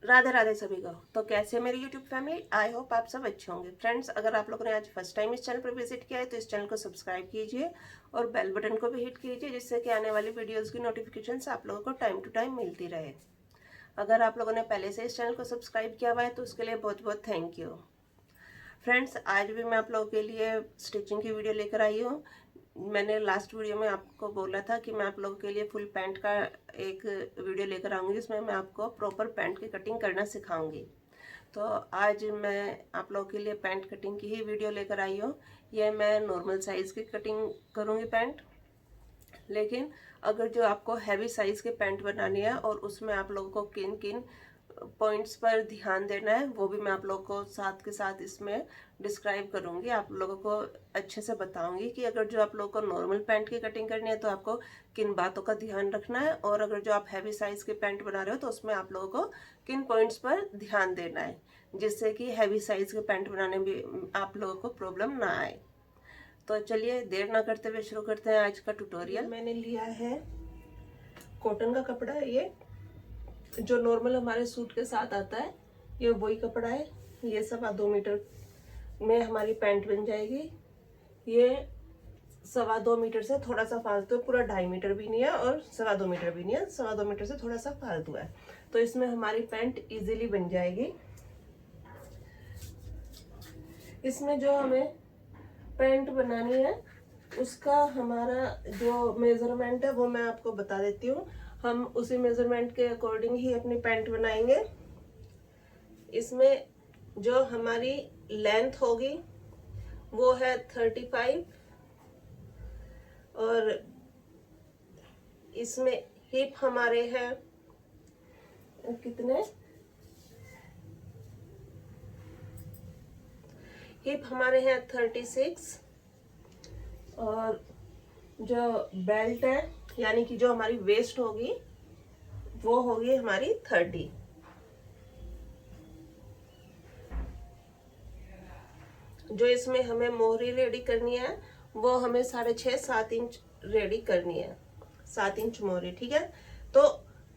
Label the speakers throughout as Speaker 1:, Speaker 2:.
Speaker 1: राधे राधे सभी को। तो कैसे है मेरी यूट्यूब फैमिली? आई होप आप सब अच्छे होंगे। फ्रेंड्स, अगर आप लोगों ने आज फर्स्ट टाइम इस चैनल पर विजिट किया है तो इस चैनल को सब्सक्राइब कीजिए और बेल बटन को भी हिट कीजिए, जिससे कि आने वाली वीडियोस की नोटिफिकेशंस आप लोगों को टाइम टू टाइम मिलती रहे। अगर आप लोगों ने पहले से इस चैनल को सब्सक्राइब किया हुआ है तो उसके लिए बहुत बहुत थैंक यू। फ्रेंड्स, आज भी मैं आप लोगों के लिए स्टिचिंग की वीडियो लेकर आई हूँ। मैंने लास्ट वीडियो में आपको बोला था कि मैं आप लोगों के लिए फुल पैंट का एक वीडियो लेकर आऊँगी, जिसमें मैं आपको प्रॉपर पैंट की कटिंग करना सिखाऊंगी। तो आज मैं आप लोगों के लिए पैंट कटिंग की ही वीडियो लेकर आई हूँ। ये मैं नॉर्मल साइज़ की कटिंग करूँगी पैंट, लेकिन अगर जो आपको हैवी साइज़ के पैंट बनानी है और उसमें आप लोगों को किन किन पॉइंट्स पर ध्यान देना है वो भी मैं आप लोगों को साथ के साथ इसमें डिस्क्राइब करूंगी। आप लोगों को अच्छे से बताऊंगी कि अगर जो आप लोगों को नॉर्मल पैंट की कटिंग करनी है तो आपको किन बातों का ध्यान रखना है, और अगर जो आप हैवी साइज के पैंट बना रहे हो तो उसमें आप लोगों को किन पॉइंट्स पर ध्यान देना है, जिससे कि हैवी साइज के पैंट बनाने में आप लोगों को प्रॉब्लम ना आए। तो चलिए देर ना करते हुए शुरू करते हैं आज का ट्यूटोरियल। मैंने लिया है कॉटन का कपड़ा, ये जो नॉर्मल हमारे सूट के साथ आता है, ये वही कपड़ा है। ये 2.25 मीटर में हमारी पैंट बन जाएगी। ये 2.25 मीटर से थोड़ा सा फालतू है, पूरा 2.5 मीटर भी नहीं है और 2.25 मीटर भी नहीं है, 2.25 मीटर से थोड़ा सा फालतू है। तो इसमें हमारी पैंट इजीली बन जाएगी। इसमें जो हमें पैंट बनानी है उसका हमारा जो मेजरमेंट है वो मैं आपको बता देती हूँ। हम उसी मेजरमेंट के अकॉर्डिंग ही अपनी पैंट बनाएंगे। इसमें जो हमारी लेंथ होगी वो है 35, और इसमें हिप हमारे हैं कितने, हिप हमारे हैं 36, और जो बेल्ट है यानी कि जो हमारी वेस्ट होगी वो होगी हमारी 30। जो इसमें हमें मोहरी रेडी करनी है वो हमें 6.5-7 इंच रेडी करनी है, 7 इंच मोहरी, ठीक है। तो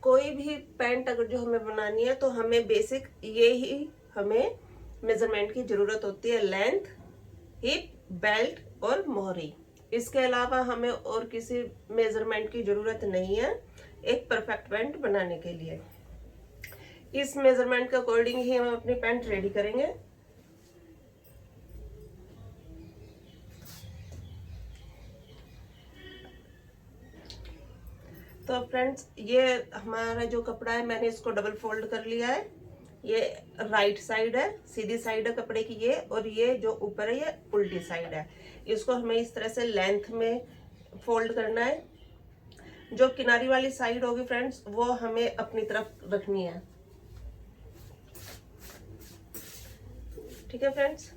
Speaker 1: कोई भी पैंट अगर जो हमें बनानी है तो हमें बेसिक ये ही हमें मेजरमेंट की जरूरत होती है, लेंथ, हिप, बेल्ट और मोहरी। इसके अलावा हमें और किसी मेजरमेंट की जरूरत नहीं है एक परफेक्ट पैंट बनाने के लिए। इस मेजरमेंट के अकॉर्डिंग ही हम अपनी पैंट रेडी करेंगे। तो फ्रेंड्स, ये हमारा जो कपड़ा है मैंने इसको डबल फोल्ड कर लिया है। ये राइट साइड है, सीधी साइड है कपड़े की ये, और ये जो ऊपर है ये उल्टी साइड है। इसको हमें इस तरह से लेंथ में फोल्ड करना है। जो किनारी वाली साइड होगी फ्रेंड्स वो हमें अपनी तरफ रखनी है, ठीक है फ्रेंड्स।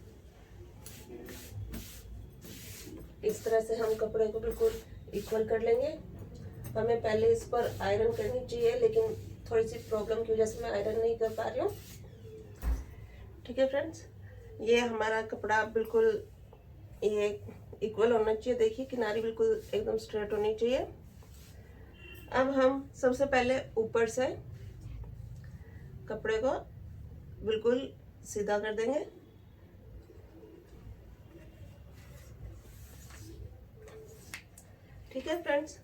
Speaker 1: इस तरह से हम कपड़े को बिल्कुल इक्वल कर लेंगे। हमें पहले इस पर आयरन करनी चाहिए, लेकिन थोड़ी सी प्रॉब्लम की वजह से मैं आयरन नहीं कर पा रही हूँ, ठीक है फ्रेंड्स। ये हमारा कपड़ा बिल्कुल ये इक्वल होना चाहिए, देखिए किनारी बिल्कुल एकदम स्ट्रेट होनी चाहिए। अब हम सबसे पहले ऊपर से कपड़े को बिल्कुल सीधा कर देंगे। ठीक है फ्रेंड्स,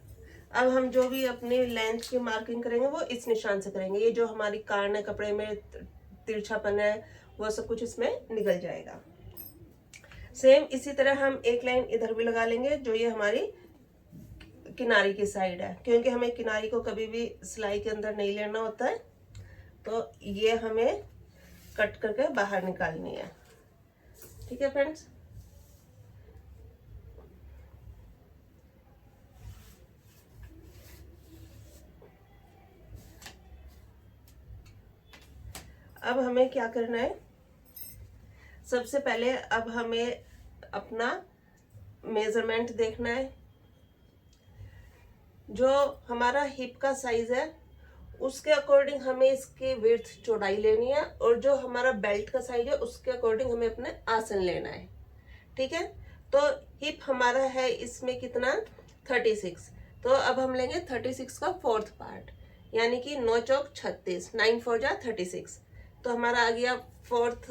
Speaker 1: अब हम जो भी अपनी लेंथ की मार्किंग करेंगे वो इस निशान से करेंगे। ये जो हमारी कान है कपड़े में, तिरछापन है, वो सब कुछ इसमें निकल जाएगा। सेम इसी तरह हम एक लाइन इधर भी लगा लेंगे, जो ये हमारी किनारी की साइड है, क्योंकि हमें किनारी को कभी भी सिलाई के अंदर नहीं लेना होता है। तो ये हमें कट करके बाहर निकालनी है, ठीक है फ्रेंड्स। अब हमें क्या करना है, सबसे पहले अब हमें अपना मेजरमेंट देखना है। जो हमारा हिप का साइज है उसके अकॉर्डिंग हमें इसकी विड्थ चौड़ाई लेनी है, और जो हमारा बेल्ट का साइज है उसके अकॉर्डिंग हमें अपने आसन लेना है, ठीक है। तो हिप हमारा है इसमें कितना, 36। तो अब हम लेंगे 36 का 4th पार्ट, यानी कि 9 चौक 36, 9 4 जा 36। तो हमारा आ गया फोर्थ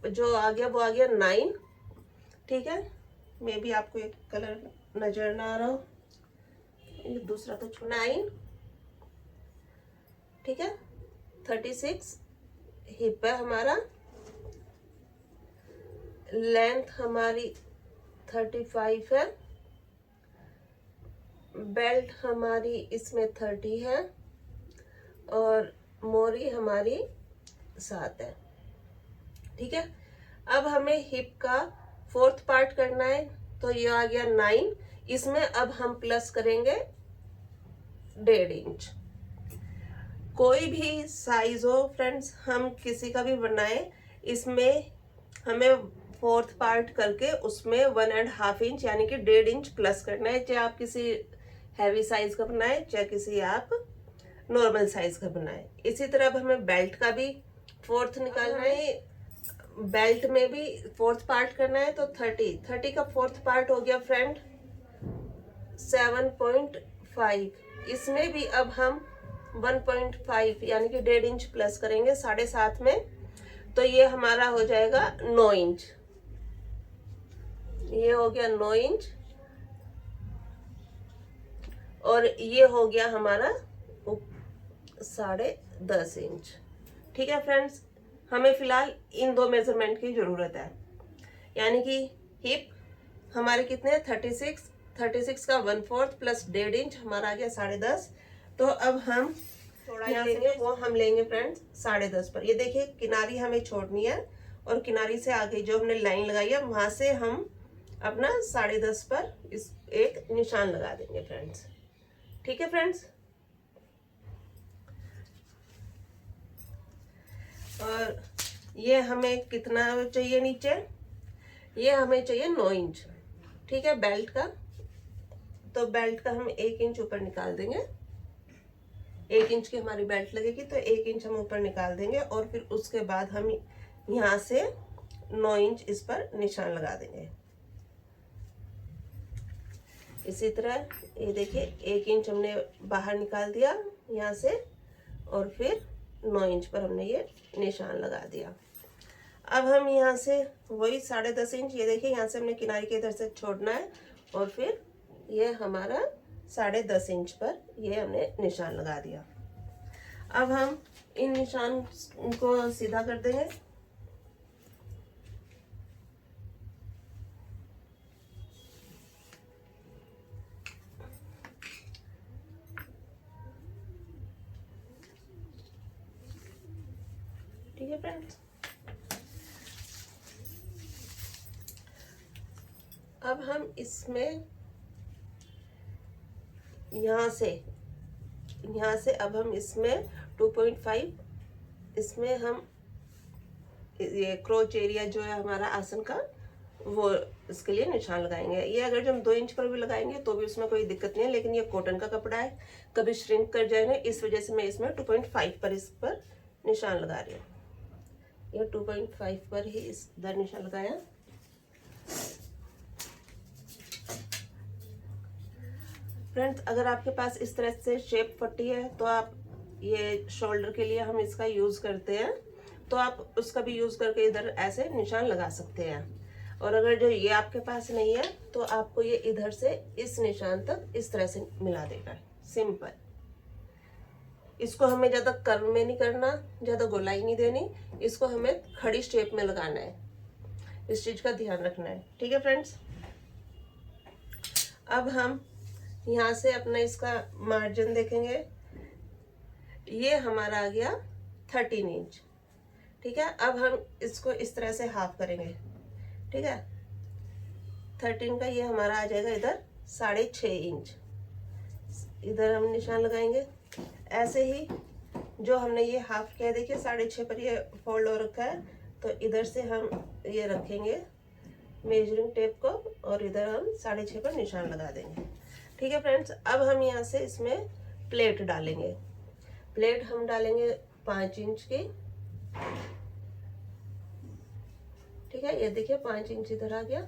Speaker 1: जो आ गया वो आ गया 9। ठीक है, मे भी आपको एक कलर नजर ना आ रहा हो, ये दूसरा तो 9। ठीक है, 36 हिप है हमारा, लेंथ हमारी 35 है, बेल्ट हमारी इसमें 30 है और मोरी हमारी 7 है। ठीक है, अब हमें हिप का फोर्थ पार्ट करना है, तो ये आ गया 9। इसमें अब हम प्लस करेंगे 1.5 इंच। कोई भी साइज हो फ्रेंड्स, हम किसी का भी बनाए, इसमें हमें फोर्थ पार्ट करके उसमें 1.5 इंच यानी कि 1.5 इंच प्लस करना है। चाहे आप किसी हैवी साइज का बनाए, चाहे किसी आप नॉर्मल साइज का बनाए। इसी तरह अब हमें बेल्ट का भी फोर्थ निकालना है, बेल्ट में भी फोर्थ पार्ट करना है। तो 30 का फोर्थ पार्ट हो गया फ्रेंड 7.5। इसमें भी अब हम 1.5 यानी कि 1.5 इंच प्लस करेंगे 7.5 में, तो ये हमारा हो जाएगा 9 इंच। ये हो गया 9 इंच और ये हो गया हमारा 10.5 इंच। ठीक है फ्रेंड्स, हमें फिलहाल इन दो मेजरमेंट की जरूरत है, यानी कि हिप हमारे कितने हैं 36 का 1/4 प्लस 1.5 इंच हमारा आ गया 10.5। तो अब हम थोड़ा लेंगे, वो हम लेंगे फ्रेंड्स 10.5 पर। ये देखिए किनारी हमें छोड़नी है और किनारी से आगे जो हमने लाइन लगाई है वहां से हम अपना 10.5 पर इस एक निशान लगा देंगे फ्रेंड्स। ठीक है फ्रेंड्स, और ये हमें कितना चाहिए नीचे, ये हमें चाहिए 9 इंच। ठीक है, बेल्ट का, तो बेल्ट का हम 1 इंच ऊपर निकाल देंगे। 1 इंच की हमारी बेल्ट लगेगी तो 1 इंच हम ऊपर निकाल देंगे और फिर उसके बाद हम यहाँ से 9 इंच इस पर निशान लगा देंगे। इसी तरह ये देखिए 1 इंच हमने बाहर निकाल दिया यहाँ से और फिर 9 इंच पर हमने ये निशान लगा दिया। अब हम यहाँ से वही 10.5 इंच, ये देखिए यहाँ से हमने किनारे के इधर से छोड़ना है और फिर ये हमारा 10.5 इंच पर ये हमने निशान लगा दिया। अब हम इन निशान को सीधा कर देंगे। ठीक है फ्रेंड्स, अब हम इसमें यहाँ से अब हम इसमें 2.5 इसमें हम ये क्रोच एरिया जो है हमारा आसन का वो इसके लिए निशान लगाएंगे। ये अगर जो हम 2 इंच पर भी लगाएंगे तो भी उसमें कोई दिक्कत नहीं है, लेकिन ये कॉटन का कपड़ा है, कभी श्रिंक कर जाएगा, इस वजह से मैं इसमें 2.5 पर इस पर निशान लगा रही हूँ। ये 2.5 पर ही इस इधर निशान लगाया। फ्रेंड्स, अगर आपके पास इस तरह से शेप पट्टी है तो आप ये शोल्डर के लिए हम इसका यूज करते हैं, तो आप उसका भी यूज करके इधर ऐसे निशान लगा सकते हैं। और अगर जो ये आपके पास नहीं है तो आपको ये इधर से इस निशान तक इस तरह से मिला देना है, सिंपल। इसको हमें ज्यादा कर्व में नहीं करना, ज्यादा गोलाई नहीं देनी, इसको हमें खड़ी शेप में लगाना है, इस चीज का ध्यान रखना है। ठीक है फ्रेंड्स, अब हम यहाँ से अपना इसका मार्जिन देखेंगे, ये हमारा आ गया 13 इंच। ठीक है, अब हम इसको इस तरह से हाफ करेंगे। ठीक है, 13 का ये हमारा आ जाएगा इधर 6.5 इंच, इधर हम निशान लगाएंगे। ऐसे ही जो हमने ये हाफ किया, देखिए 6.5 पर ये फोल्ड हो रखा है, तो इधर से हम ये रखेंगे मेजरिंग टेप को और इधर हम 6.5 पर निशान लगा देंगे। ठीक है फ्रेंड्स, अब हम यहाँ से इसमें प्लेट डालेंगे। प्लेट हम डालेंगे 5 इंच की। ठीक है, ये देखिए 5 इंच इधर आ गया।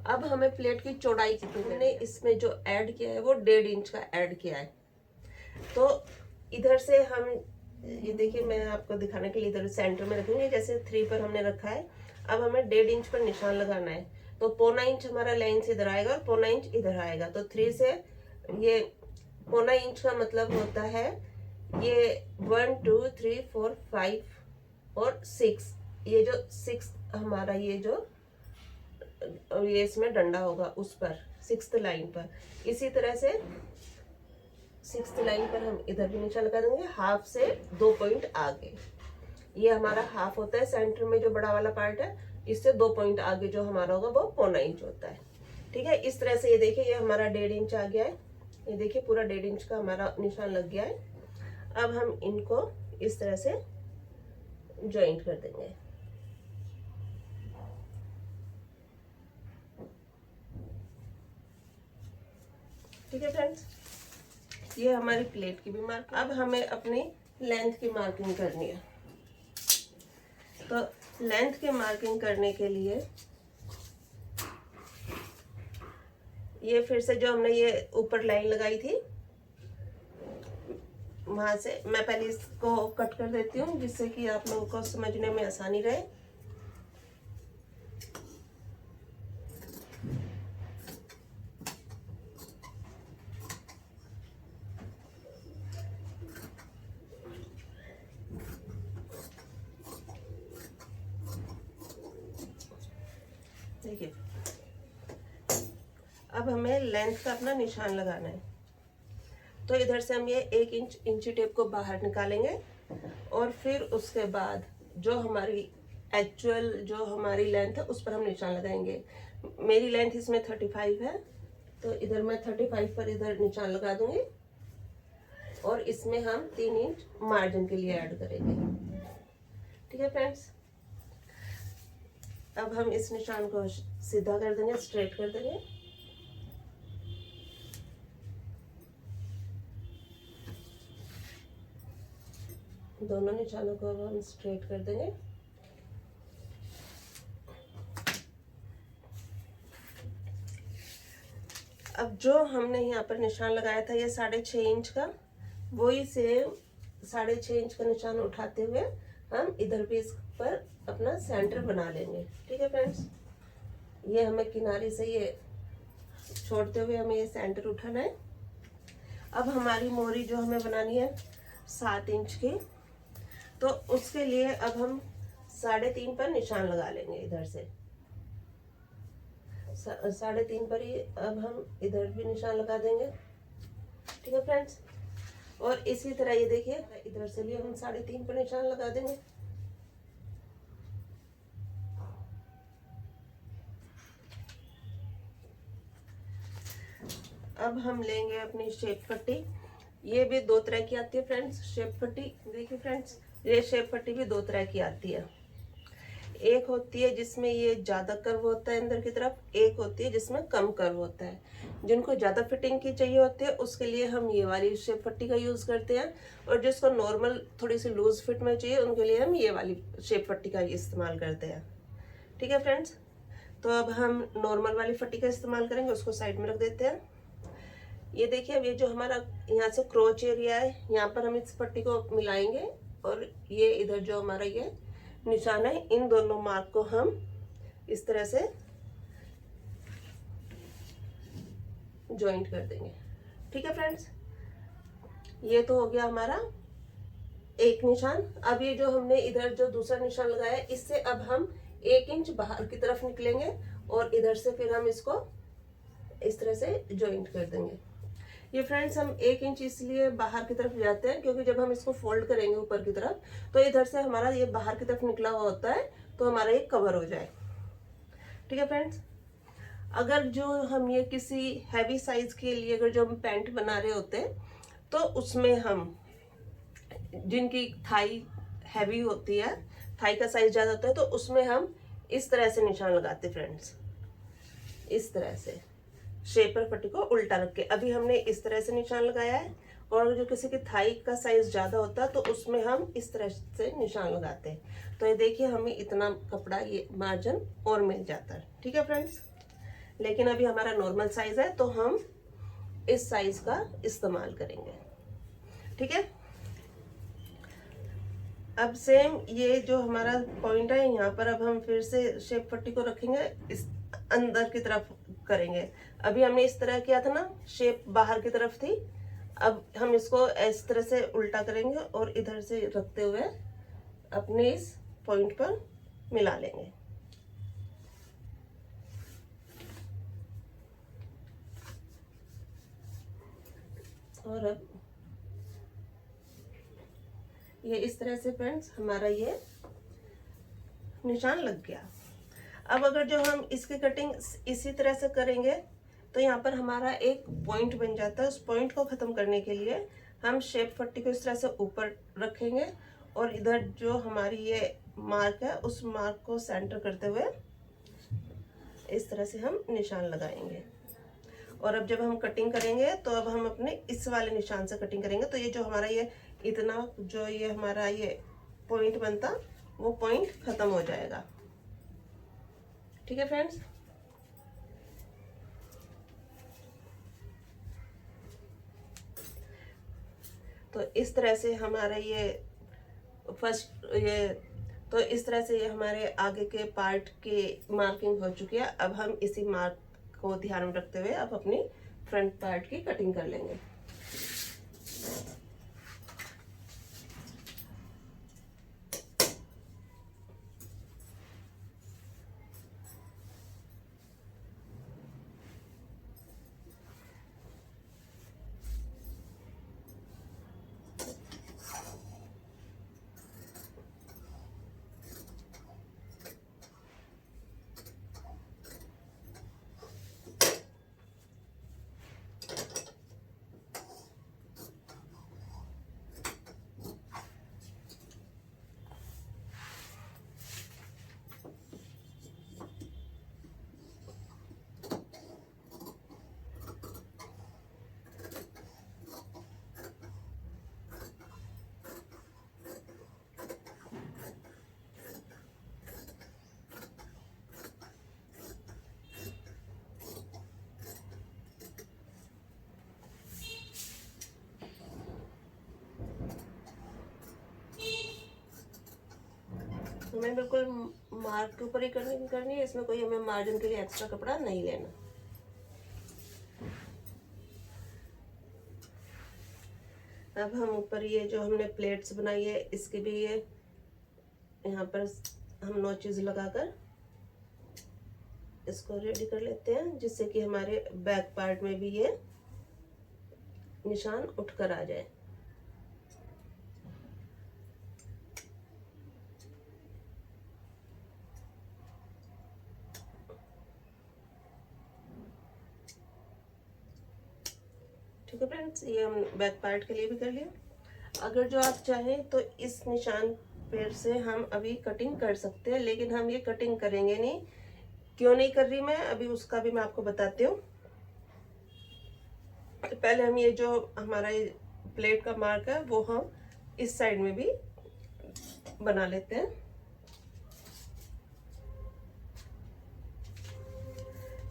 Speaker 1: अब हमें प्लेट की चौड़ाई कितनी, हमने इसमें जो ऐड किया है वो 1.5 इंच का ऐड किया है। तो इधर से हम ये देखिए, मैं आपको दिखाने के लिए इधर सेंटर में रखूंगी, जैसे 3 पर हमने रखा है। अब हमें 1.5 इंच पर निशान लगाना है, तो 0.25 इंच हमारा लाइन से इधर आएगा और 0.25 इंच इधर आएगा। तो 3 से ये 0.25 इंच का मतलब होता है ये 1 2 3 4 5 और 6, ये जो 6 हमारा ये जो ये इसमें डंडा होगा उस पर 6th लाइन पर। इसी तरह से 6th लाइन पर हम इधर भी निशान लगा देंगे, हाफ से 2 पॉइंट आगे। ये हमारा हाफ होता है, सेंटर में जो बड़ा वाला पार्ट है, इससे 2 पॉइंट आगे जो हमारा होगा वो 0.25 इंच होता है। ठीक है, इस तरह से ये देखिए, ये हमारा 1.5 इंच आ गया है। ये देखिए पूरा 1.5 इंच का हमारा निशान लग गया है। अब हम इनको इस तरह से ज्वाइंट कर देंगे। ठीक है फ्रेंड्स, ये हमारी प्लेट की भी मार्क। अब हमें अपनी लेंथ की मार्किंग करनी है। तो लेंथ की मार्किंग करने के लिए ये फिर से जो हमने ये ऊपर लाइन लगाई थी, वहां से मैं पहले इसको कट कर देती हूँ, जिससे कि आप लोगों को समझने में आसानी रहे। देखिए, अब हमें लेंथ का अपना निशान लगाना है। तो इधर से हम ये 1 इंच इंची टेप को बाहर निकालेंगे और फिर उसके बाद जो हमारी एक्चुअल जो हमारी लेंथ है उस पर हम निशान लगाएंगे। मेरी लेंथ इसमें 35 है, तो इधर मैं 35 पर इधर निशान लगा दूंगी और इसमें हम 3 इंच मार्जिन के लिए ऐड करेंगे। ठीक है फ्रेंड्स, अब हम इस निशान को सीधा कर देंगे, स्ट्रेट कर देंगे। दोनों निशानों को अब हम स्ट्रेट कर देंगे। अब जो हमने यहाँ पर निशान लगाया था ये 6.5 इंच का, वही सेम 6.5 इंच का निशान उठाते हुए हम इधर भी इस पर अपना सेंटर बना लेंगे। ठीक है फ्रेंड्स, ये हमें किनारे से ये छोड़ते हुए हमें ये सेंटर उठाना है। अब हमारी मोहरी जो हमें बनानी है 7 इंच की, तो उसके लिए अब हम 3.5 पर निशान लगा लेंगे। इधर से 3.5 पर ही अब हम इधर भी निशान लगा देंगे। ठीक है फ्रेंड्स, और इसी तरह ये देखिए, इधर से भी हम 3.5 पर निशान लगा देंगे। अब हम लेंगे अपनी शेप पट्टी। ये भी 2 तरह की आती है फ्रेंड्स, शेप पट्टी। देखिए फ्रेंड्स, ये शेप पट्टी भी 2 तरह की आती है। एक होती है जिसमें ये ज्यादा कर्व होता है अंदर की तरफ, एक होती है जिसमें कम कर्व होता है। जिनको ज्यादा फिटिंग की चाहिए होती है उसके लिए हम ये वाली शेप पट्टी का यूज करते हैं, और जिसको नॉर्मल थोड़ी सी लूज फिट में चाहिए उनके लिए हम ये वाली शेप पट्टी का इस्तेमाल करते हैं। ठीक है फ्रेंड्स, तो अब हम नॉर्मल वाली पट्टी का इस्तेमाल करेंगे, उसको साइड में रख देते हैं। ये देखिए, अब ये जो हमारा यहाँ से क्रोच एरिया है, यहाँ पर हम इस पट्टी को मिलाएंगे और ये इधर जो हमारा ये निशान है, इन दोनों मार्क को हम इस तरह से ज्वाइंट कर देंगे। ठीक है फ्रेंड्स, ये तो हो गया हमारा एक निशान। अब ये जो हमने इधर जो दूसरा निशान लगाया है, इससे अब हम 1 इंच बाहर की तरफ निकलेंगे और इधर से फिर हम इसको इस तरह से ज्वाइंट कर देंगे। ये फ्रेंड्स, हम 1 इंच इसलिए बाहर की तरफ जाते हैं क्योंकि जब हम इसको फोल्ड करेंगे ऊपर की तरफ, तो इधर से हमारा ये बाहर की तरफ निकला हुआ होता है, तो हमारा ये कवर हो जाए। ठीक है फ्रेंड्स, अगर जो हम ये किसी हैवी साइज के लिए अगर जो हम पैंट बना रहे होते हैं, तो उसमें हम जिनकी थाई हैवी होती है, थाई का साइज ज्यादा होता है, तो उसमें हम इस तरह से निशान लगाते फ्रेंड्स, इस तरह से शेपर पट्टी को उल्टा रख के। अभी हमने इस तरह से निशान लगाया है, और जो किसी की थाई का साइज ज्यादा होता है तो उसमें हम इस तरह से निशान लगाते हैं। तो ये देखिए, हमें इतना कपड़ा ये मार्जिन और मिल जाता है। ठीक है फ्रेंड्स, लेकिन अभी हमारा नॉर्मल साइज है तो हम इस साइज का इस्तेमाल करेंगे। ठीक है। अब सेम ये जो हमारा पॉइंट है यहाँ पर, अब हम फिर से शेप पट्टी को रखेंगे, इस अंदर की तरफ करेंगे। अभी हमने इस तरह किया था ना, शेप बाहर की तरफ थी। अब हम इसको इस तरह से उल्टा करेंगे और इधर से रखते हुए अपने इस पॉइंट पर मिला लेंगे। और अब ये इस तरह से फ्रेंड्स हमारा ये निशान लग गया। अब अगर जो हम इसकी कटिंग इसी तरह से करेंगे तो यहाँ पर हमारा एक पॉइंट बन जाता है। उस पॉइंट को ख़त्म करने के लिए हम शेप पट्टी को इस तरह से ऊपर रखेंगे और इधर जो हमारी ये मार्क है उस मार्क को सेंटर करते हुए इस तरह से हम निशान लगाएंगे। और अब जब हम कटिंग करेंगे तो अब हम अपने इस वाले निशान से कटिंग करेंगे। तो ये जो हमारा ये इतना जो ये हमारा ये पॉइंट बनता, वो पॉइंट ख़त्म हो जाएगा। ठीक है फ्रेंड्स। तो इस तरह से हमारा ये फर्स्ट ये तो इस तरह से ये हमारे आगे के पार्ट की मार्किंग हो चुकी है। अब हम इसी मार्क को ध्यान में रखते हुए अब अपनी फ्रंट पार्ट की कटिंग कर लेंगे। हमें बिल्कुल मार्क के ऊपर ही करनी है। इसमें कोई हमें मार्जिन के लिए एक्स्ट्रा कपड़ा नहीं लेना। अब हम ऊपर ये जो हमने प्लेट्स बनाई है इसके भी ये यहाँ पर हम नोचेस लगाकर इसको रेडी कर लेते हैं, जिससे कि हमारे बैक पार्ट में भी ये निशान उठकर आ जाए। ठीक है फ्रेंड्स, ये हम बैक पार्ट के लिए भी कर लिया। अगर जो आप चाहें तो इस निशान पर से हम अभी कटिंग कर सकते हैं, लेकिन हम ये कटिंग करेंगे नहीं। क्यों नहीं कर रही मैं, अभी उसका भी मैं आपको बताती हूँ। पहले हम ये जो हमारा ये प्लेट का मार्क है वो हम इस साइड में भी बना लेते हैं।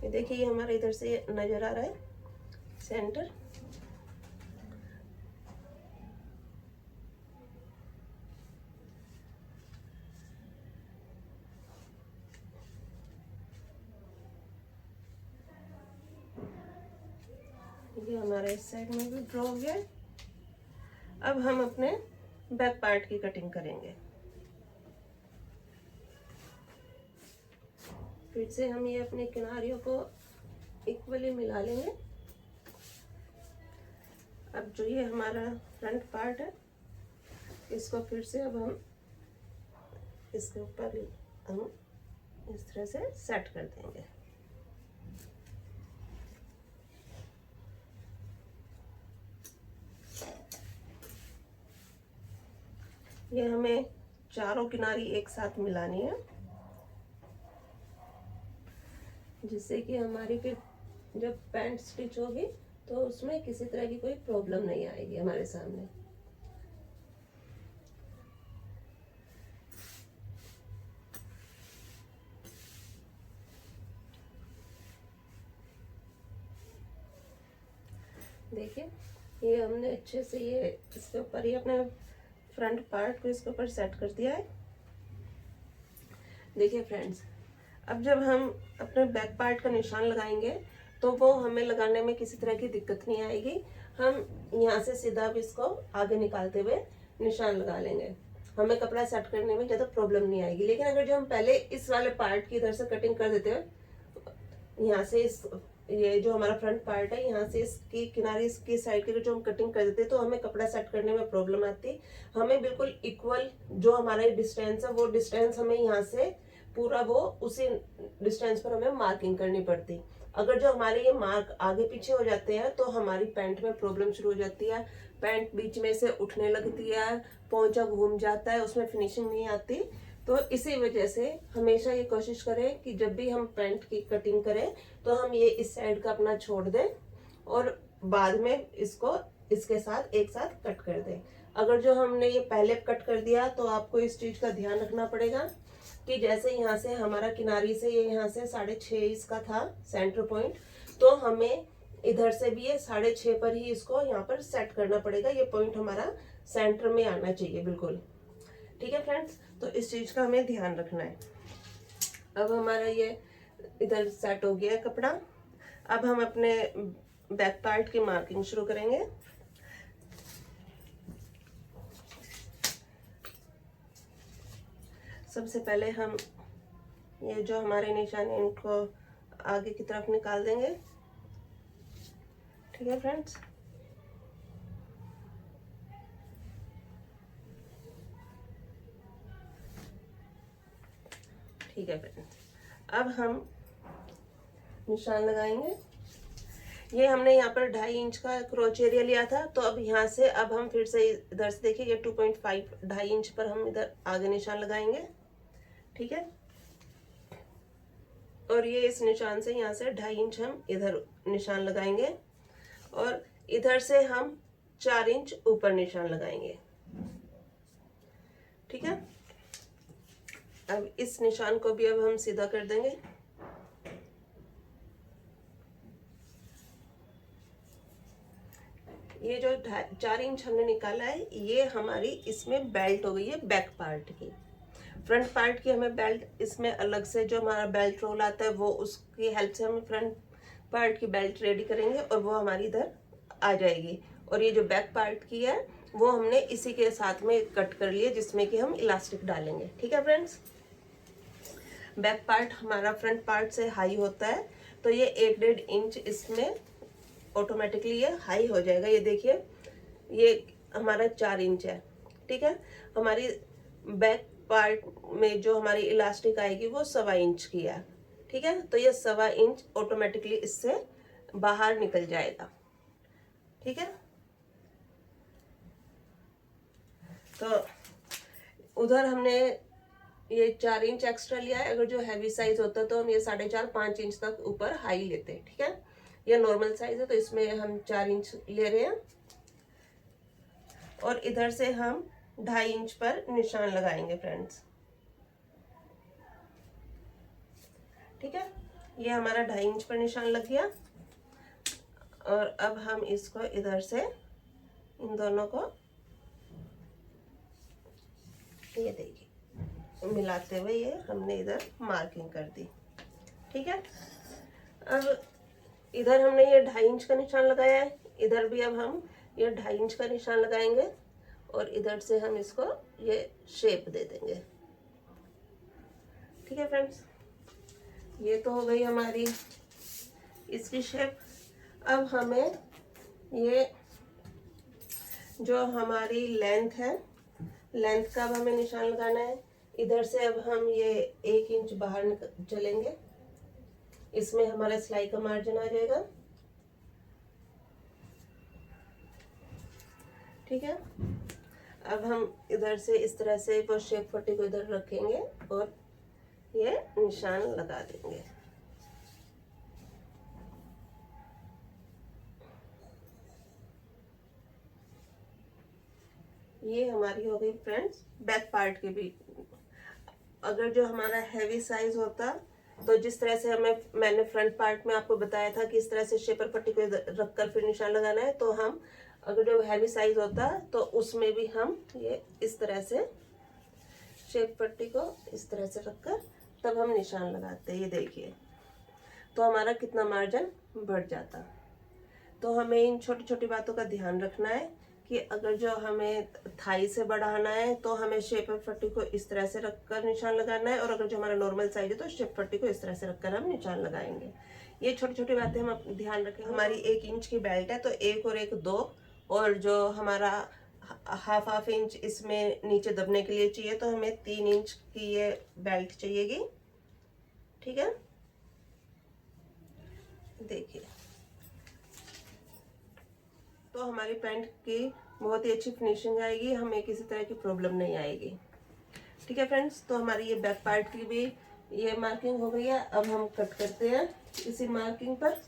Speaker 1: ये देखिए, ये हमारा इधर से नजर आ रहा है सेंटर। ये हमारा इस साइड में भी ड्रॉ हो गया। अब हम अपने बैक पार्ट की कटिंग करेंगे। फिर से हम ये अपने किनारियों को इक्वली मिला लेंगे। अब जो ये हमारा फ्रंट पार्ट है इसको फिर से अब हम इसके ऊपर हम इस तरह से सेट कर देंगे। ये हमें चारों किनारी एक साथ मिलानी है, जिससे कि हमारी फिर जब पैंट स्टिच होगी तो उसमें किसी तरह की कोई प्रॉब्लम नहीं आएगी हमारे सामने। देखिए, ये हमने अच्छे से ये इसके ऊपर ही अपने फ्रंट पार्ट को इसके ऊपर सेट कर दिया है। देखिए फ्रेंड्स, अब जब हम अपने बैक पार्ट का निशान लगाएंगे तो वो हमें लगाने में किसी तरह की दिक्कत नहीं आएगी। हम यहाँ से सीधा भी इसको आगे निकालते हुए निशान लगा लेंगे, हमें कपड़ा सेट करने में ज़्यादा प्रॉब्लम नहीं आएगी। लेकिन अगर जो हम पहले इस वाले पार्ट की इधर से कटिंग कर देते हैं, यहाँ से इस ये जो हमारा फ्रंट पार्ट है, यहाँ से इसकी किनारे इसकी साइड की जो हम कटिंग कर देते हैं तो हमें कपड़ा सेट करने में प्रॉब्लम आती। हमें बिल्कुल इक्वल जो हमारा डिस्टेंस है वो डिस्टेंस हमें यहाँ से पूरा वो उसी डिस्टेंस पर हमें मार्किंग करनी पड़ती। अगर जो हमारे ये मार्क आगे पीछे हो जाते हैं तो हमारी पैंट में प्रॉब्लम शुरू हो जाती है, पैंट बीच में से उठने लगती है, पोंचा घूम जाता है, उसमें फिनिशिंग नहीं आती। तो इसी वजह से हमेशा ये कोशिश करें कि जब भी हम पैंट की कटिंग करें तो हम ये इस साइड का अपना छोड़ दें और बाद में इसको इसके साथ एक साथ कट कर दें। अगर जो हमने ये पहले कट कर दिया तो आपको इस चीज का ध्यान रखना पड़ेगा कि जैसे यहाँ से हमारा किनारी से ये यहाँ से 6.5 इसका था सेंटर पॉइंट, तो हमें इधर से भी ये 6.5 पर ही इसको यहाँ पर सेट करना पड़ेगा। ये पॉइंट हमारा सेंटर में आना चाहिए बिल्कुल। ठीक है फ्रेंड्स, तो इस चीज का हमें ध्यान रखना है। अब हमारा ये इधर सेट हो गया है कपड़ा। अब हम अपने बैक पार्ट की मार्किंग शुरू करेंगे। सबसे पहले हम ये जो हमारे निशान है इनको आगे की तरफ निकाल देंगे। ठीक है फ्रेंड्स, ठीक है फ्रेंड्स, अब हम निशान लगाएंगे। ये हमने यहाँ पर 2.5 इंच का क्रोच एरिया लिया था, तो अब यहाँ से अब हम फिर से इधर से देखिए ये 2.5 2.5 इंच पर हम इधर आगे निशान लगाएंगे। ठीक है, और ये इस निशान से यहाँ से 2.5 इंच हम इधर निशान लगाएंगे और इधर से हम 4 इंच ऊपर निशान लगाएंगे। ठीक है, अब इस निशान को भी अब हम सीधा कर देंगे। ये जो 4 इंच हमने निकाला है ये हमारी इसमें बेल्ट हो गई है बैक पार्ट की। फ्रंट पार्ट की हमें बेल्ट इसमें अलग से जो हमारा बेल्ट रोल आता है वो उसकी हेल्प से हम फ्रंट पार्ट की बेल्ट रेडी करेंगे और वो हमारी इधर आ जाएगी। और ये जो बैक पार्ट की है वो हमने इसी के साथ में कट कर लिया जिसमें कि हम इलास्टिक डालेंगे। ठीक है फ्रेंड्स, बैक पार्ट हमारा फ्रंट पार्ट से हाई होता है तो ये 1.5 इंच इसमें ऑटोमेटिकली ये हाई हो जाएगा। ये देखिए ये हमारा 4 इंच है। ठीक है, हमारी बैक पार्ट में जो हमारी इलास्टिक आएगी वो 1.25 इंच की है। ठीक है, तो ये 1.25 इंच ऑटोमेटिकली इससे बाहर निकल जाएगा। ठीक है, तो उधर हमने ये 4 इंच एक्स्ट्रा लिया है। अगर जो हैवी साइज होता है तो हम ये 4.5 5 इंच तक ऊपर हाई लेते हैं। ठीक है, ये नॉर्मल साइज है तो इसमें हम 4 इंच ले रहे हैं और इधर से हम 2.5 इंच पर निशान लगाएंगे फ्रेंड्स। ठीक है, ये हमारा 2.5 इंच पर निशान लग गया और अब हम इसको इधर से इन दोनों को ये देखिए मिलाते हुए ये हमने इधर मार्किंग कर दी। ठीक है, अब इधर हमने ये 2.5 इंच का निशान लगाया है, इधर भी अब हम ये 2.5 इंच का निशान लगाएंगे और इधर से हम इसको ये शेप दे देंगे। ठीक है फ्रेंड्स, ये तो हो गई हमारी इसकी शेप। अब हमें ये जो हमारी लेंथ है, लेंथ का अब हमें निशान लगाना है। इधर से अब हम ये 1 इंच बाहर चलेंगे, इसमें हमारा सिलाई का मार्जिन आ जाएगा। ठीक है, अब हम इधर से इस तरह से वो शेप पट्टी को इधर रखेंगे और ये निशान लगा देंगे। ये हमारी हो गई फ्रेंड्स बैक पार्ट की भी। अगर जो हमारा हैवी साइज होता तो जिस तरह से मैंने फ्रंट पार्ट में आपको बताया था कि इस तरह से शेपर पट्टी को रखकर फिर निशान लगाना है, तो हम अगर जो हैवी साइज होता है तो उसमें भी हम ये इस तरह से शेप पट्टी को इस तरह से रखकर तब हम निशान लगाते हैं। ये देखिए, तो हमारा कितना मार्जिन बढ़ जाता। तो हमें इन छोटी छोटी बातों का ध्यान रखना है कि अगर जो हमें थाई से बढ़ाना है तो हमें शेप पट्टी को इस तरह से रखकर निशान लगाना है, और अगर जो हमारा नॉर्मल साइज है तो शेप पट्टी को इस तरह से रखकर हम निशान लगाएंगे। ये छोटी छोटी बातें हम ध्यान रखेंगे। हमारी 1 इंच की बेल्ट है तो 1 और 1 2, और जो हमारा हाफ इंच इसमें नीचे दबने के लिए चाहिए, तो हमें 3 इंच की ये बेल्ट चाहिएगी। ठीक है, देखिए तो हमारी पैंट की बहुत ही अच्छी फिनिशिंग आएगी, हमें किसी तरह की प्रॉब्लम नहीं आएगी। ठीक है फ्रेंड्स, तो हमारी ये बैक पार्ट की भी ये मार्किंग हो गई है। अब हम कट करते हैं इसी मार्किंग पर।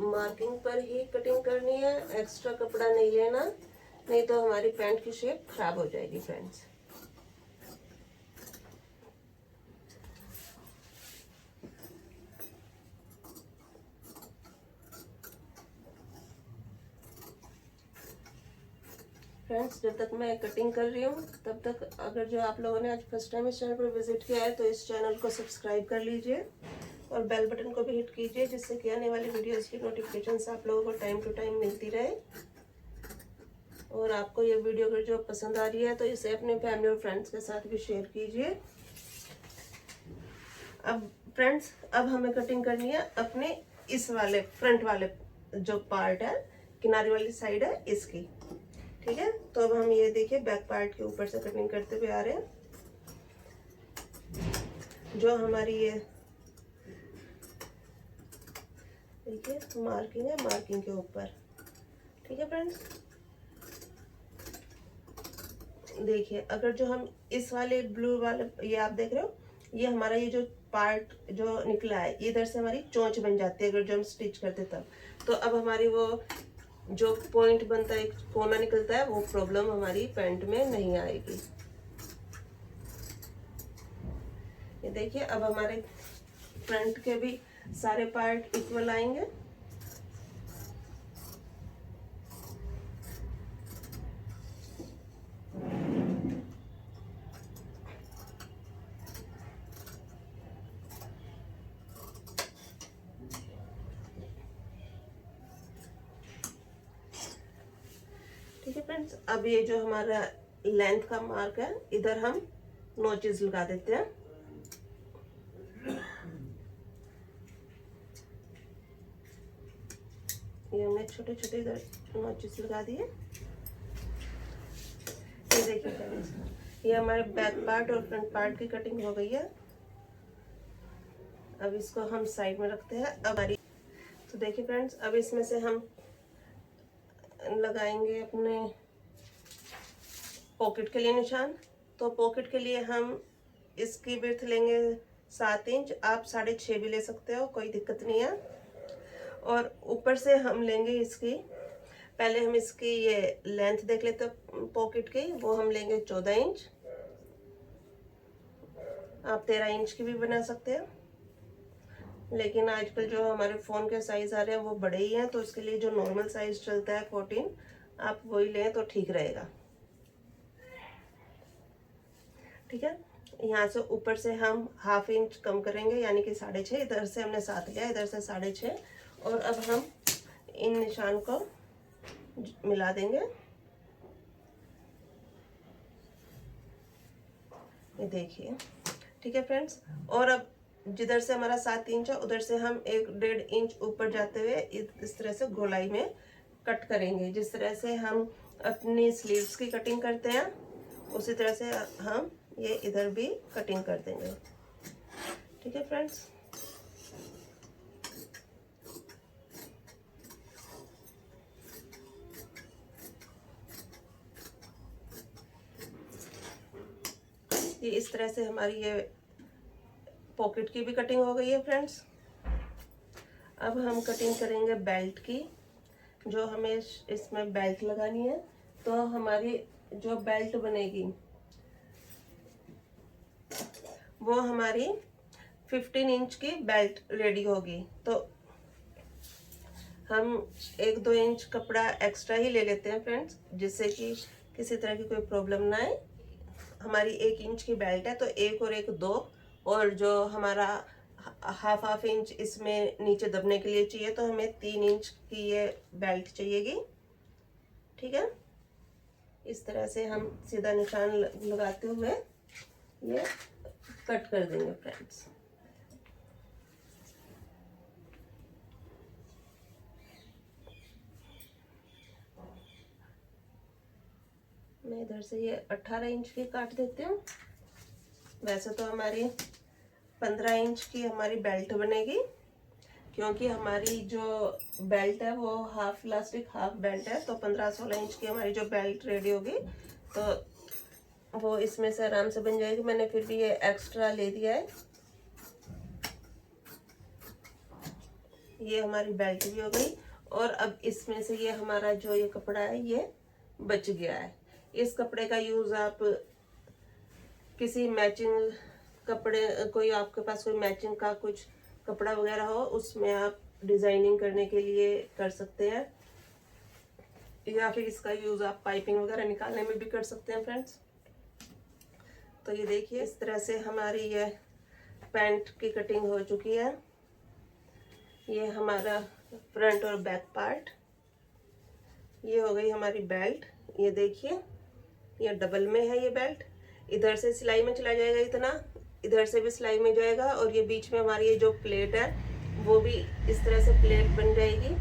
Speaker 1: मार्किंग पर ही कटिंग करनी है, एक्स्ट्रा कपड़ा नहीं लेना, नहीं तो हमारी पैंट की शेप खराब हो जाएगी फ्रेंड्स। फ्रेंड्स, जब तक मैं कटिंग कर रही हूँ तब तक अगर जो आप लोगों ने आज फर्स्ट टाइम इस चैनल पर विजिट किया है तो इस चैनल को सब्सक्राइब कर लीजिए और बेल बटन को भी हिट कीजिए, जिससे कि आने वाली वीडियोस की नोटिफिकेशंस आप लोगों को टाइम टू टाइम मिलती रहे। और आपको ये वीडियो अगर जो पसंद आ रही है तो इसे अपने फैमिली और फ्रेंड्स के साथ भी शेयर कीजिए। अब फ्रेंड्स, अब हमें कटिंग करनी है अपने इस वाले फ्रंट वाले जो पार्ट है, किनारे वाली साइड है इसकी। ठीक है, तो अब हम ये देखिए बैक पार्ट के ऊपर से कटिंग करते हुए आ रहे हैं। जो हमारी ये देखिए मार्किंग है, मार्किंग के ऊपर। ठीक है फ्रेंड्स, देखिए अगर जो हम इस वाले ब्लू वाले ये आप देख रहे हो, ये हमारा ये जो पार्ट जो निकला है इधर से हमारी चोंच बन जाती है अगर जो हम स्टिच करते तब। तो अब हमारी वो जो पॉइंट बनता है, कोना निकलता है, वो प्रॉब्लम हमारी पैंट में नहीं आएगी। ये देखिए अब हमारे फ्रंट के भी सारे पार्ट इक्वल आएंगे। ठीक है फ्रेंड्स, अब ये जो हमारा लेंथ का मार्क है इधर हम नोचेस लगा देते हैं। ये हमने छोटे छोटे इधर नोचेस लगा दिए। ये देखिए फ्रेंड्स, ये हमारे बैक पार्ट और फ्रंट पार्ट की कटिंग हो गई है। अब इसको हम साइड में रखते हैं। अब हमारी तो देखिए फ्रेंड्स, अब इसमें से हम लगाएंगे अपने पॉकेट के लिए निशान। तो पॉकेट के लिए हम इसकी विड्थ लेंगे 7 इंच, आप 6.5 भी ले सकते हो, कोई दिक्कत नहीं है। और ऊपर से हम लेंगे इसकी, पहले हम इसकी ये लेंथ देख लेते हैं पॉकेट की, वो हम लेंगे 14 इंच। आप 13 इंच की भी बना सकते हैं, लेकिन आजकल जो हमारे फ़ोन के साइज़ आ रहे हैं वो बड़े ही हैं, तो उसके लिए जो नॉर्मल साइज़ चलता है 14, आप वही लें तो ठीक रहेगा। ठीक है, यहाँ से ऊपर से हम ½ इंच कम करेंगे, यानी कि 6.5। इधर से हमने 7 लिया, इधर से 6.5। और अब हम इन निशान को मिला देंगे। ये देखिए, ठीक है फ्रेंड्स। और अब जिधर से हमारा 7 इंच है उधर से हम 1.5 इंच ऊपर जाते हुए इस तरह से गोलाई में कट करेंगे। जिस तरह से हम अपनी स्लीव्स की कटिंग करते हैं उसी तरह से हम ये इधर भी कटिंग कर देंगे। ठीक है फ्रेंड्स, ये इस तरह से हमारी ये पॉकेट की भी कटिंग हो गई है फ्रेंड्स। अब हम कटिंग करेंगे बेल्ट की, जो हमें इसमें बेल्ट लगानी है। तो हमारी जो बेल्ट बनेगी वो हमारी 15 इंच की बेल्ट रेडी होगी। तो हम 1-2 इंच कपड़ा एक्स्ट्रा ही ले लेते हैं फ्रेंड्स, जिससे कि किसी तरह की कोई प्रॉब्लम ना आए। हमारी 1 इंच की बेल्ट है तो 1 और 1 2, और जो हमारा हाफ इंच इसमें नीचे दबने के लिए चाहिए, तो हमें 3 इंच की ये बेल्ट चाहिएगी। ठीक है, इस तरह से हम सीधा निशान लगाते हुए ये कट कर देंगे फ्रेंड्स। मैं इधर से ये 18 इंच की काट देती हूँ। वैसे तो हमारी 15 इंच की हमारी बेल्ट बनेगी, क्योंकि हमारी जो बेल्ट है वो हाफ इलास्टिक हाफ बेल्ट है। तो 15-16 इंच की हमारी जो बेल्ट रेडी होगी तो वो इसमें से आराम से बन जाएगी। मैंने फिर भी ये एक्स्ट्रा ले दिया है। ये हमारी बेल्ट भी हो गई, और अब इसमें से ये हमारा जो ये कपड़ा है ये बच गया है। इस कपड़े का यूज़ आप किसी मैचिंग कपड़े, कोई आपके पास कोई मैचिंग का कुछ कपड़ा वगैरह हो, उसमें आप डिज़ाइनिंग करने के लिए कर सकते हैं, या फिर इसका यूज़ आप पाइपिंग वगैरह निकालने में भी कर सकते हैं फ्रेंड्स। तो ये देखिए इस तरह से हमारी ये पैंट की कटिंग हो चुकी है। ये हमारा फ्रंट और बैक पार्ट, ये हो गई हमारी बेल्ट। ये देखिए ये डबल में है ये बेल्ट। इधर से सिलाई में चला जाएगा इतना, इधर से भी सिलाई में जाएगा, और ये बीच में हमारी ये जो प्लेट है वो भी इस तरह से प्लेट बन जाएगी।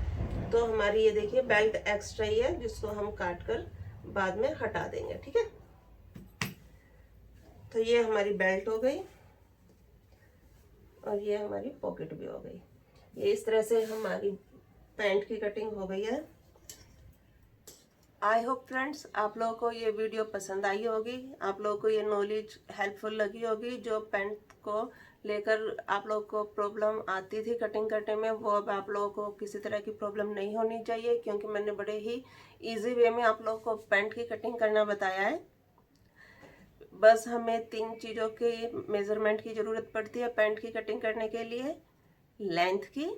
Speaker 1: तो हमारी ये देखिए बेल्ट एक्स्ट्रा ही है, जिसको हम काट कर बाद में हटा देंगे। ठीक है, तो ये हमारी बेल्ट हो गई, और ये हमारी पॉकेट भी हो गई। ये इस तरह से हमारी पैंट की कटिंग हो गई है। आई होप फ्रेंड्स आप लोगों को ये वीडियो पसंद आई होगी, आप लोगों को ये नॉलेज हेल्पफुल लगी होगी। जो पैंट को लेकर आप लोगों को प्रॉब्लम आती थी कटिंग करने में, वो अब आप लोगों को किसी तरह की प्रॉब्लम नहीं होनी चाहिए, क्योंकि मैंने बड़े ही इजी वे में आप लोगों को पैंट की कटिंग करना बताया है। बस हमें 3 चीज़ों की मेज़रमेंट की ज़रूरत पड़ती है पैंट की कटिंग करने के लिए: लेंथ की,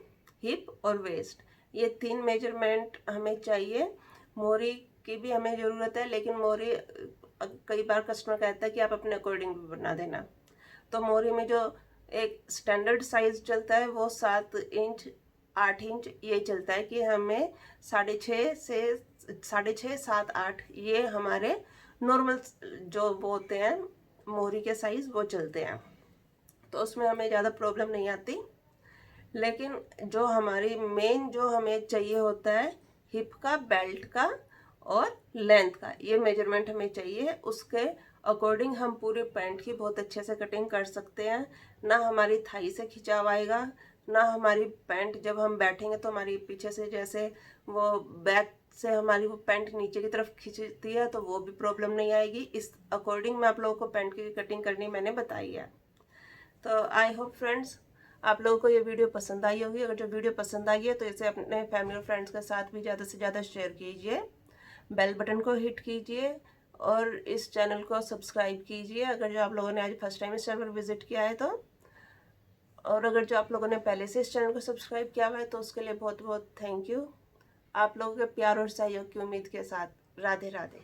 Speaker 1: हिप और वेस्ट। ये 3 मेजरमेंट हमें चाहिए। मोरी की भी हमें ज़रूरत है, लेकिन मोरी कई बार कस्टमर कहता है कि आप अपने अकॉर्डिंग भी बना देना। तो मोरी में जो एक स्टैंडर्ड साइज चलता है वो 7 इंच 8 इंच ये चलता है, कि हमें 6.5 से 6.5 7 8 ये हमारे नॉर्मल जो वो होते हैं मोरी के साइज वो चलते हैं। तो उसमें हमें ज़्यादा प्रॉब्लम नहीं आती। लेकिन जो हमारी मेन जो हमें चाहिए होता है हिप का, बेल्ट का और लेंथ का, ये मेजरमेंट हमें चाहिए। उसके अकॉर्डिंग हम पूरे पैंट की बहुत अच्छे से कटिंग कर सकते हैं। ना हमारी थाई से खिंचाव आएगा, ना हमारी पैंट जब हम बैठेंगे तो हमारी पीछे से जैसे वो बैक से हमारी वो पैंट नीचे की तरफ खिंचती है, तो वो भी प्रॉब्लम नहीं आएगी। इस अकॉर्डिंग मैं आप लोगों को पैंट की कटिंग करनी मैंने बताई है। तो आई होप फ्रेंड्स आप लोगों को ये वीडियो पसंद आई होगी। अगर जो वीडियो पसंद आई है तो इसे अपने फैमिली और फ्रेंड्स के साथ भी ज़्यादा से ज़्यादा शेयर कीजिए, बेल बटन को हिट कीजिए और इस चैनल को सब्सक्राइब कीजिए अगर जो आप लोगों ने आज फर्स्ट टाइम इस चैनल पर विजिट किया है तो। और अगर जो आप लोगों ने पहले से इस चैनल को सब्सक्राइब किया हुआ है तो उसके लिए बहुत बहुत थैंक यू। आप लोगों के प्यार और सहयोग की उम्मीद के साथ राधे राधे।